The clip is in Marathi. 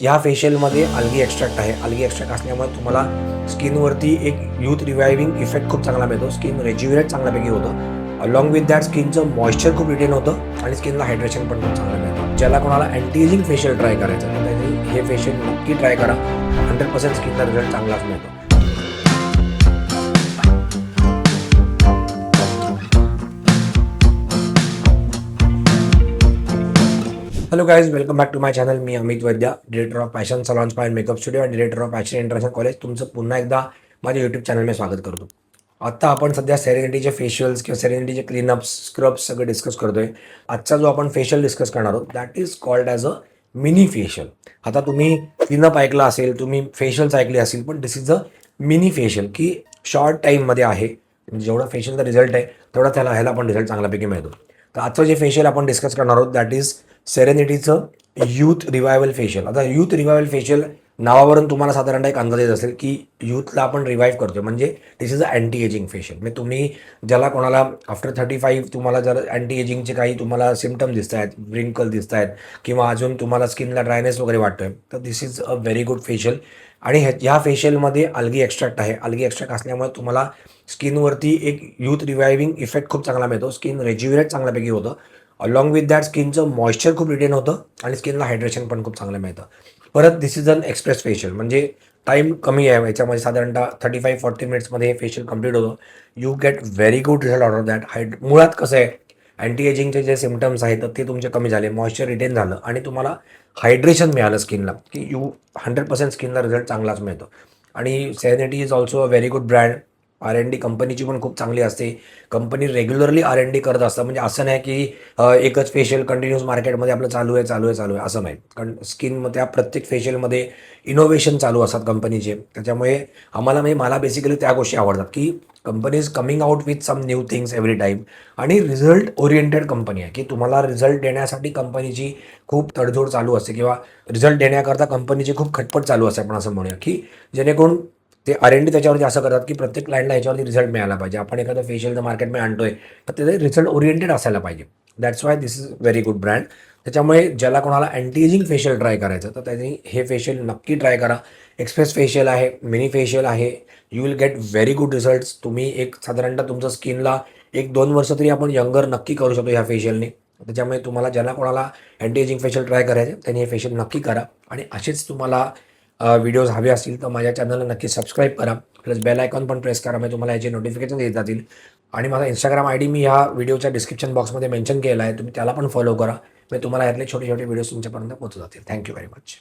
ह्या फेशियलमध्ये अल्गी एक्स्ट्रॅक्ट आहे. अल्गी एक्स्ट्रॅक्ट असल्यामुळे तुम्हाला स्किनवरती एक यूथ रिवायविंग इफेक्ट खूप चांगला मिळतो. स्किन रेज्युव्हिनेट चांगल्यापैकी होतं. अलॉंग विथ दॅट स्किनचं मॉइश्चर खूप रिटेन होतं आणि स्किनला हायड्रेशन पण खूप चांगलं मिळतं. ज्याला कोणाला अँटी एजिंग फेशियल ट्राय करायचं तर त्यांनी हे फेशियल नक्की ट्राय करा. 100% स्किनला रिझल्ट चांगलाच मिळतो. Hello guys, welcome back to my channel. मी Amit Vaidya, director of fashion salon spa and makeup studio आणि director of fashion international college. तुमचं पुन्हा एकदा माझ्या यूट्यूब चॅनलमध्ये स्वागत करतो. आत्ता आपण सध्या सेरेनिटीचे फेशियल्स किंवा सेरेनिटीचे क्लीनअप्स, स्क्रब्स सगळे डिस्कस करतोय. आजचा जो आपण फेशियल डिस्कस करणार आहोत that is called as a mini facial. आता तुम्ही क्लीनअप ऐकला असेल, तुम्ही फेशियल्स ऐकले असतील, पण दिस इज अ मिनी फेशियल की शॉर्ट टाईममध्ये आहे. म्हणजे जेवढा फेशियलचा रिझल्ट आहे तेवढा ह्याला पण रिझल्ट चांगल्यापैकी मिळतो. तर आजचं जे फेशियल आपण डिस्कस करणार आहोत दॅट इज सेरेनिटीचं यूथ रिवायवल फेशियल. आता यूथ रिवायवल फेशियल नावावरून तुम्हाला साधारणतः एक अंदाज येत असेल की यूथला आपण रिवाईव्ह करतोय, म्हणजे this is a anti ageing facial. म्हणजे तुम्ही ज्याला कोणाला आफ्टर 35 तुम्हाला जर अँटी एजिंगचे काही तुम्हाला सिम्पटम दिसत आहेत, रिंकल दिसत आहेत किंवा अजून तुम्हाला स्किनला ड्रायनेस वगैरे वाटतोय, तर this is a very good facial. आणि ह्या फेशियलमध्ये अल्गी एक्स्ट्रॅक्ट आहे. अल्गी एक्स्ट्रॅक्ट असल्यामुळे तुम्हाला स्किनवरती एक यूथ रिवायविंग इफेक्ट खूप चांगला मिळतो. स्किन रेज्युव्हिनेट चांगल्यापैकी होतं. अलॉंग विथ दॅट स्किनचं मॉइश्चर खूप रिटेन होतं आणि स्किनला हायड्रेशन पण खूप चांगलं मिळतं. परत दिस इज अन एक्सप्रेस फेशियल, म्हणजे टाईम कमी आहे याच्यामध्ये. साधारणतः 35-40 मिनिट्समध्ये हे फेशियल कंप्लीट होतं. You get very good result out of that. मुळात कसं आहे, अँटी एजिंगचे जे सिम्पटम्स आहेत तर ते तुमचे कमी झाले, मॉइश्चर रिटेन झालं आणि तुम्हाला हायड्रेशन मिळालं स्किनला, की 100% स्किनला रिझल्ट चांगलाच मिळतो. आणि serenity is also a very good brand. R&D कंपनीची पण खूप चांगली असते. कंपनी रेग्युलरली R&D करत असतं. म्हणजे असं नाही की एकच फेशियल कंटिन्यूस मार्केटमध्ये आपलं चालू आहे असं नाही. कारण स्किनमध्ये त्या प्रत्येक फेशियलमध्ये इनोव्हेशन चालू असतात कंपनीचे. त्याच्यामुळे म्हणजे मला बेसिकली त्या गोष्टी आवडतात की company is coming out with some new things every time. आणि रिझल्ट ओरिएंटेड कंपनी आहे की तुम्हाला रिझल्ट देण्यासाठी कंपनीची खूप तडजोड चालू असते किंवा रिझल्ट देण्याकरता कंपनीची खूप खटपट चालू असते. आपण असं म्हणूया की जेणेकरून ते R&D त्याच्यावरती असं करतात की प्रत्येक क्लायंटला ह्याच्यावरती रिझल्ट मिळाला पाहिजे. आपण एखादं फेशियल मार्केटमध्ये आणतोय तर त्याचे रिझल्ट ओरिएंटेड असायला पाहिजे. That's why this is very good brand. त्याच्यामुळे ज्याला कोणाला अँटी एजिंग फेशियल ट्राय करायचं तर त्यांनी हे फेशियल नक्की ट्राय करा. एक्सप्रेस फेशियल आहे, मिनी फेशियल आहे. You will get very good results. तुम्ही एक साधारणतः तुमचं स्किनला 1-2 वर्ष तरी आपण यंगर नक्की करू शकतो ह्या फेशियलने. त्याच्यामुळे तुम्हाला ज्याला कोणाला अँटी एजिंग फेशियल ट्राय करायचं त्यांनी हे फेशियल नक्की करा. आणि असेच तुम्हाला व्हिडिओज हवे असतील तर माझ्या चॅनलला नक्की सबस्क्राईब करा. प्लस बेल आयकॉन पण प्रेस करा, म्हणजे तुम्हाला याचे नोटिफिकेशन येत जातील. आणि माझा Instagram ID मी ह्या व्हिडिओच्या डिस्क्रिप्शन बॉक्समध्ये मेन्शन केला आहे. तुम्ही त्याला पण फॉलो करा, म्हणजे तुम्हाला यातले छोटे छोटे व्हिडिओज तुमच्यापर्यंत पोहोचत जातील. Thank you very much.